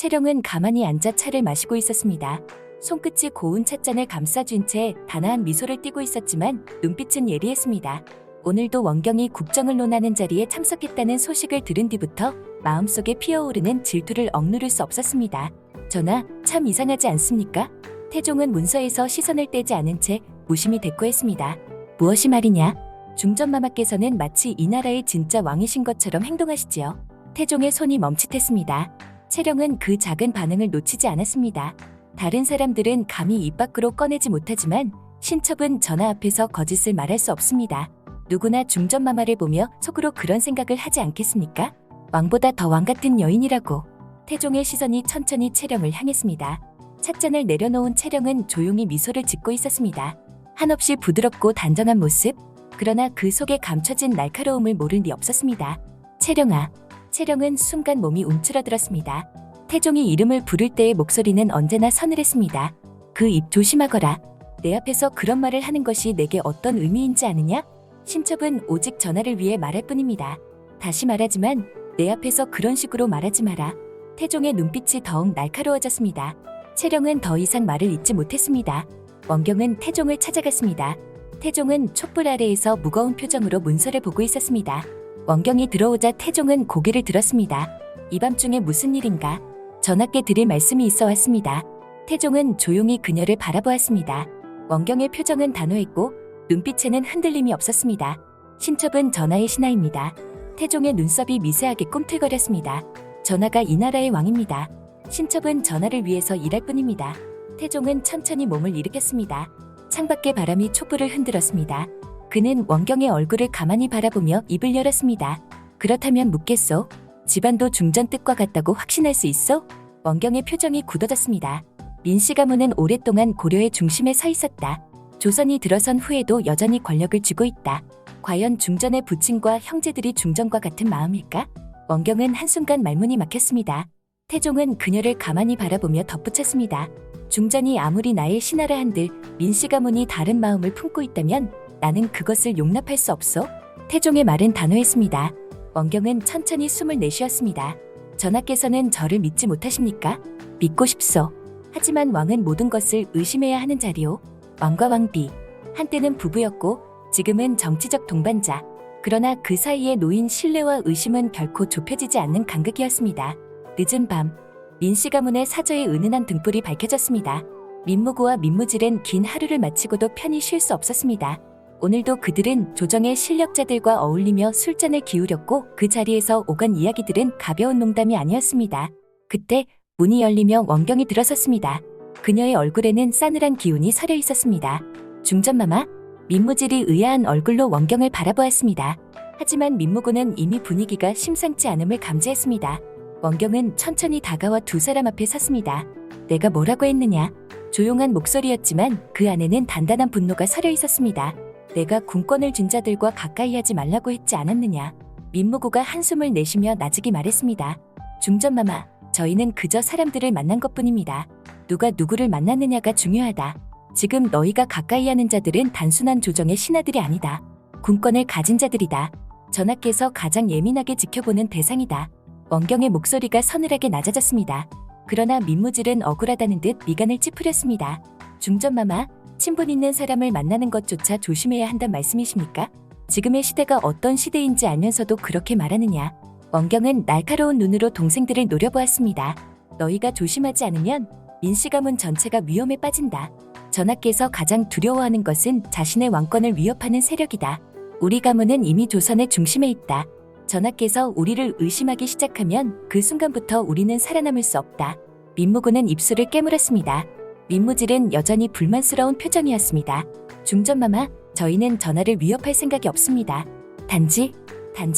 채령은 가만히 앉아 차를 마시고 있었습니다. 손끝이 고운 찻잔을 감싸쥔 채 단아한 미소를 띠고 있었지만 눈빛은 예리했습니다. 오늘도 원경이 국정을 논하는 자리에 참석했다는 소식을 들은 뒤부터 마음속에 피어오르는 질투를 억누를 수 없었습니다. 전하, 참 이상하지 않습니까? 태종은 문서에서 시선을 떼지 않은 채 무심히 대꾸했습니다. 무엇이 말이냐? 중전마마께서는 마치 이 나라의 진짜 왕이신 것처럼 행동하시지요. 태종의 손이 멈칫했습니다. 채령은 그 작은 반응을 놓치지 않았습니다. 다른 사람들은 감히 입 밖으로 꺼내지 못하지만 신첩은 전하 앞에서 거짓을 말할 수 없습니다. 누구나 중전마마를 보며 속으로 그런 생각을 하지 않겠습니까? 왕보다 더 왕 같은 여인이라고. 태종의 시선이 천천히 채령을 향했습니다. 찻잔을 내려놓은 채령은 조용히 미소를 짓고 있었습니다. 한없이 부드럽고 단정한 모습, 그러나 그 속에 감춰진 날카로움을 모를 리 없었습니다. 채령아. 채령은 순간 몸이 움츠러들었습니다. 태종이 이름을 부를 때의 목소리는 언제나 서늘했습니다. 그 입 조심하거라. 내 앞에서 그런 말을 하는 것이 내게 어떤 의미인지 아느냐? 신첩은 오직 전하를 위해 말할 뿐입니다. 다시 말하지만 내 앞에서 그런 식으로 말하지 마라. 태종의 눈빛이 더욱 날카로워졌습니다. 채령은 더 이상 말을 잇지 못했습니다. 원경은 태종을 찾아갔습니다. 태종은 촛불 아래에서 무거운 표정으로 문서를 보고 있었습니다. 원경이 들어오자 태종은 고개를 들었습니다. 이 밤중에 무슨 일인가? 전하께 드릴 말씀이 있어 왔습니다. 태종은 조용히 그녀를 바라보았습니다. 원경의 표정은 단호했고 눈빛에는 흔들림이 없었습니다. 신첩은 전하의 신하입니다. 태종의 눈썹이 미세하게 꿈틀거렸습니다. 전하가 이 나라의 왕입니다. 신첩은 전하를 위해서 일할 뿐입니다. 태종은 천천히 몸을 일으켰습니다. 창밖의 바람이 촛불을 흔들었습니다. 그는 원경의 얼굴을 가만히 바라보며 입을 열었습니다. 그렇다면 묻겠소? 집안도 중전 뜻과 같다고 확신할 수 있어? 원경의 표정이 굳어졌습니다. 민씨 가문은 오랫동안 고려의 중심에 서 있었다. 조선이 들어선 후에도 여전히 권력을 쥐고 있다. 과연 중전의 부친과 형제들이 중전과 같은 마음일까? 원경은 한순간 말문이 막혔습니다. 태종은 그녀를 가만히 바라보며 덧붙였습니다. 중전이 아무리 나의 신하라 한들 민씨 가문이 다른 마음을 품고 있다면 나는 그것을 용납할 수 없어? 태종의 말은 단호했습니다. 원경은 천천히 숨을 내쉬었습니다. 전하께서는 저를 믿지 못하십니까? 믿고 싶소. 하지만 왕은 모든 것을 의심해야 하는 자리오. 왕과 왕비. 한때는 부부였고 지금은 정치적 동반자. 그러나 그 사이에 놓인 신뢰와 의심은 결코 좁혀지지 않는 간극이었습니다. 늦은 밤, 민씨 가문의 사저의 은은한 등불이 밝혀졌습니다. 민무구와 민무질은 긴 하루를 마치고도 편히 쉴 수 없었습니다. 오늘도 그들은 조정의 실력자들과 어울리며 술잔을 기울였고 그 자리에서 오간 이야기들은 가벼운 농담이 아니었습니다. 그때 문이 열리며 원경이 들어섰습니다. 그녀의 얼굴에는 싸늘한 기운이 서려 있었습니다. 중전마마? 민무질이 의아한 얼굴로 원경을 바라보았습니다. 하지만 민무구는 이미 분위기가 심상치 않음을 감지했습니다. 원경은 천천히 다가와 두 사람 앞에 섰습니다. 내가 뭐라고 했느냐? 조용한 목소리였지만 그 안에는 단단한 분노가 서려 있었습니다. 내가 군권을 쥔 자들과 가까이 하지 말라고 했지 않았느냐? 민무구가 한숨을 내쉬며 나직이 말했습니다. 중전마마, 저희는 그저 사람들을 만난 것뿐입니다. 누가 누구를 만났느냐가 중요하다. 지금 너희가 가까이 하는 자들은 단순한 조정의 신하들이 아니다. 군권을 가진 자들이다. 전하께서 가장 예민하게 지켜보는 대상이다. 원경의 목소리가 서늘하게 낮아졌습니다. 그러나 민무질은 억울하다는 듯 미간을 찌푸렸습니다. 중전마마, 친분 있는 사람을 만나는 것조차 조심해야 한단 말씀이십니까? 지금의 시대가 어떤 시대인지 알면서도 그렇게 말하느냐? 원경은 날카로운 눈으로 동생들을 노려보았습니다. 너희가 조심하지 않으면 민씨 가문 전체가 위험에 빠진다. 전하께서 가장 두려워하는 것은 자신의 왕권을 위협하는 세력이다. 우리 가문은 이미 조선의 중심에 있다. 전하께서 우리를 의심하기 시작하면 그 순간부터 우리는 살아남을 수 없다. 민무구는 입술을 깨물었습니다. 민무질은 여전히 불만스러운 표정이었습니다. 중전마마, 저희는 전하를 위협할 생각이 없습니다. 단지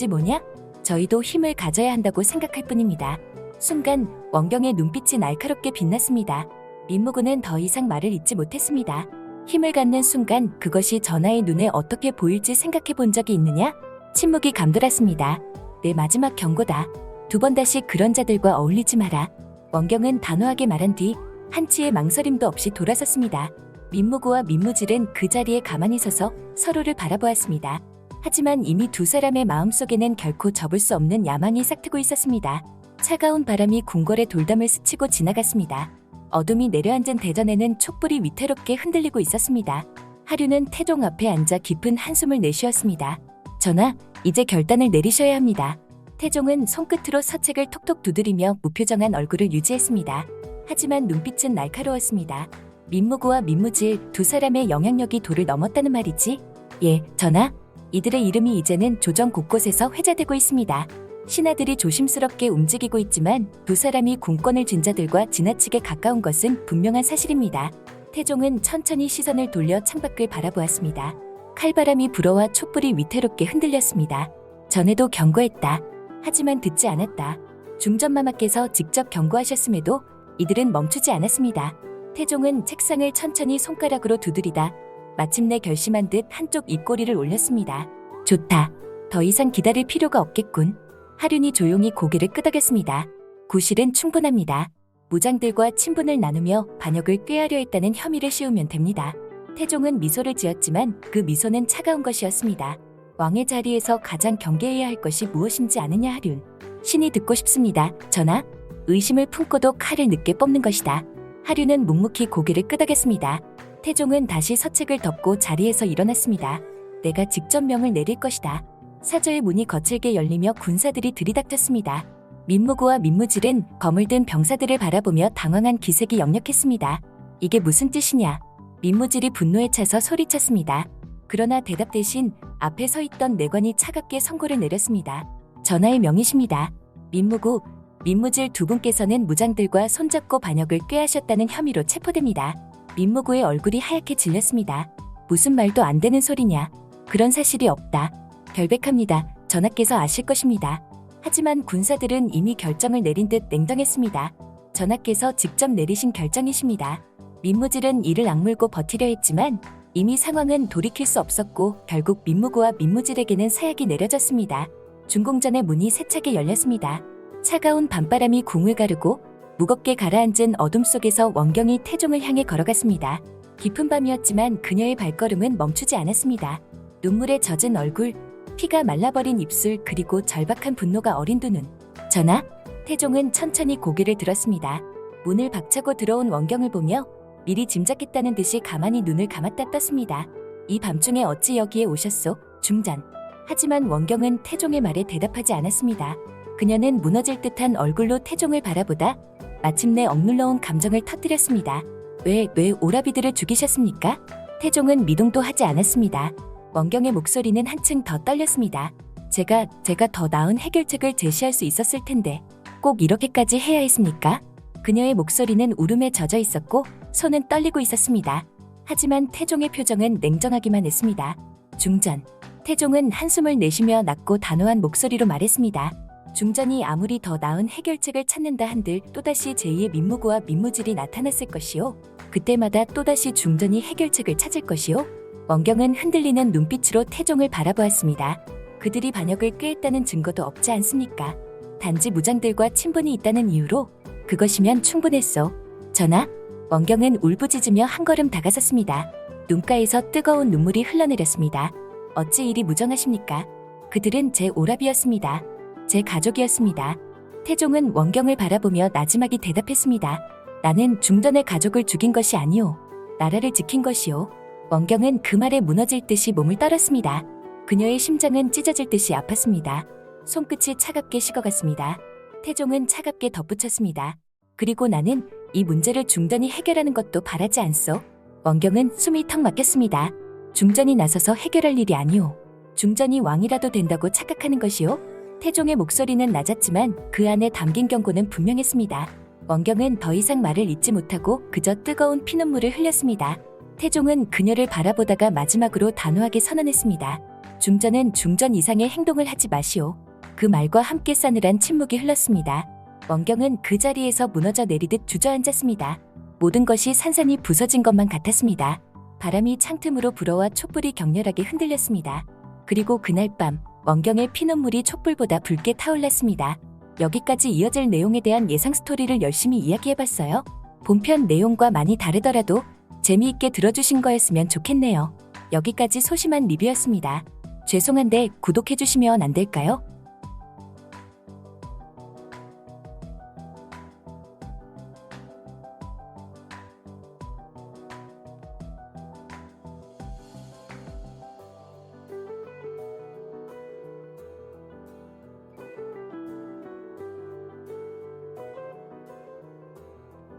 뭐냐? 저희도 힘을 가져야 한다고 생각할 뿐입니다. 순간 원경의 눈빛이 날카롭게 빛났습니다. 민무구는 더 이상 말을 잇지 못했습니다. 힘을 갖는 순간 그것이 전하의 눈에 어떻게 보일지 생각해 본 적이 있느냐? 침묵이 감돌았습니다. 내 마지막 경고다. 두 번 다시 그런 자들과 어울리지 마라. 원경은 단호하게 말한 뒤 한치의 망설임도 없이 돌아섰습니다. 민무구와 민무질은 그 자리에 가만히 서서 서로를 바라보았습니다. 하지만 이미 두 사람의 마음속에는 결코 접을 수 없는 야망이 싹트고 있었습니다. 차가운 바람이 궁궐의 돌담을 스치고 지나갔습니다. 어둠이 내려앉은 대전에는 촛불이 위태롭게 흔들리고 있었습니다. 하류는 태종 앞에 앉아 깊은 한숨을 내쉬었습니다. 전하, 이제 결단을 내리셔야 합니다. 태종은 손끝으로 서책을 톡톡 두드리며 무표정한 얼굴을 유지했습니다. 하지만 눈빛은 날카로웠습니다. 민무구와 민무질 두 사람의 영향력이 도를 넘었다는 말이지? 예, 전하. 이들의 이름이 이제는 조정 곳곳에서 회자되고 있습니다. 신하들이 조심스럽게 움직이고 있지만 두 사람이 군권을 쥔 자들과 지나치게 가까운 것은 분명한 사실입니다. 태종은 천천히 시선을 돌려 창밖을 바라보았습니다. 칼바람이 불어와 촛불이 위태롭게 흔들렸습니다. 전에도 경고했다. 하지만 듣지 않았다. 중전마마께서 직접 경고하셨음에도 이들은 멈추지 않았습니다. 태종은 책상을 천천히 손가락으로 두드리다 마침내 결심한 듯 한쪽 입꼬리를 올렸습니다. 좋다. 더 이상 기다릴 필요가 없겠군. 하륜이 조용히 고개를 끄덕였습니다. 구실은 충분합니다. 무장들과 친분을 나누며 반역을 꾀하려 했다는 혐의를 씌우면 됩니다. 태종은 미소를 지었지만 그 미소는 차가운 것이었습니다. 왕의 자리에서 가장 경계해야 할 것이 무엇인지 아느냐 하륜. 신이 듣고 싶습니다. 전하. 의심을 품고도 칼을 늦게 뽑는 것이다. 하륜은 묵묵히 고개를 끄덕였습니다. 태종은 다시 서책을 덮고 자리에서 일어났습니다. 내가 직접 명을 내릴 것이다. 사저의 문이 거칠게 열리며 군사들이 들이닥쳤습니다. 민무구와 민무질은 검을 든 병사들을 바라보며 당황한 기색이 역력했습니다. 이게 무슨 뜻이냐? 민무질이 분노에 차서 소리쳤습니다. 그러나 대답 대신 앞에 서 있던 내관이 차갑게 선고를 내렸습니다. 전하의 명이십니다. 민무구, 민무질 두 분께서는 무장들과 손잡고 반역을 꾀하셨다는 혐의로 체포됩니다. 민무구의 얼굴이 하얗게 질렸습니다. 무슨 말도 안 되는 소리냐? 그런 사실이 없다. 결백합니다. 전하께서 아실 것입니다. 하지만 군사들은 이미 결정을 내린 듯 냉정했습니다. 전하께서 직접 내리신 결정이십니다. 민무질은 이를 악물고 버티려 했지만 이미 상황은 돌이킬 수 없었고 결국 민무구와 민무질에게는 사약이 내려졌습니다. 중공전의 문이 세차게 열렸습니다. 차가운 밤바람이 궁을 가르고 무겁게 가라앉은 어둠 속에서 원경이 태종을 향해 걸어갔습니다. 깊은 밤이었지만 그녀의 발걸음은 멈추지 않았습니다. 눈물에 젖은 얼굴, 피가 말라버린 입술 그리고 절박한 분노가 어린 두 눈. 전하, 태종은 천천히 고개를 들었습니다. 문을 박차고 들어온 원경을 보며 미리 짐작했다는 듯이 가만히 눈을 감았다 떴습니다. 이 밤중에 어찌 여기에 오셨소? 중전. 하지만 원경은 태종의 말에 대답하지 않았습니다. 그녀는 무너질 듯한 얼굴로 태종을 바라보다 마침내 억눌러온 감정을 터뜨렸습니다. 왜 오라비들을 죽이셨습니까? 태종은 미동도 하지 않았습니다. 원경의 목소리는 한층 더 떨렸습니다. 제가 더 나은 해결책을 제시할 수 있었을 텐데 꼭 이렇게까지 해야 했습니까? 그녀의 목소리는 울음에 젖어 있었고 손은 떨리고 있었습니다. 하지만 태종의 표정은 냉정하기만 했습니다. 중전. 태종은 한숨을 내쉬며 낮고 단호한 목소리로 말했습니다. 중전이 아무리 더 나은 해결책을 찾는다 한들 또다시 제2의 민무구와 민무질이 나타났을 것이요. 그때마다 또다시 중전이 해결책을 찾을 것이요. 원경은 흔들리는 눈빛으로 태종을 바라보았습니다. 그들이 반역을 꾀했다는 증거도 없지 않습니까? 단지 무장들과 친분이 있다는 이유로 그것이면 충분했소. 전하, 원경은 울부짖으며 한 걸음 다가섰습니다. 눈가에서 뜨거운 눈물이 흘러내렸습니다. 어찌 이리 무정하십니까? 그들은 제 오랍이었습니다. 제 가족이었습니다. 태종은 원경을 바라보며 나지막이 대답했습니다. 나는 중전의 가족을 죽인 것이 아니오. 나라를 지킨 것이오. 원경은 그 말에 무너질 듯이 몸을 떨었습니다. 그녀의 심장은 찢어질 듯이 아팠습니다. 손끝이 차갑게 식어갔습니다. 태종은 차갑게 덧붙였습니다. 그리고 나는 이 문제를 중전이 해결하는 것도 바라지 않소. 원경은 숨이 턱 막혔습니다. 중전이 나서서 해결할 일이 아니오. 중전이 왕이라도 된다고 착각하는 것이오. 태종의 목소리는 낮았지만 그 안에 담긴 경고는 분명했습니다. 원경은 더 이상 말을 잇지 못하고 그저 뜨거운 피눈물을 흘렸습니다. 태종은 그녀를 바라보다가 마지막으로 단호하게 선언했습니다. 중전은 중전 이상의 행동을 하지 마시오. 그 말과 함께 싸늘한 침묵이 흘렀습니다. 원경은 그 자리에서 무너져 내리듯 주저앉았습니다. 모든 것이 산산이 부서진 것만 같았습니다. 바람이 창틈으로 불어와 촛불이 격렬하게 흔들렸습니다. 그리고 그날 밤 원경의 피눈물이 촛불보다 붉게 타올랐습니다. 여기까지 이어질 내용에 대한 예상 스토리를 열심히 이야기해봤어요. 본편 내용과 많이 다르더라도 재미있게 들어주신 거였으면 좋겠네요. 여기까지 소심한 리뷰였습니다. 죄송한데 구독해주시면 안 될까요?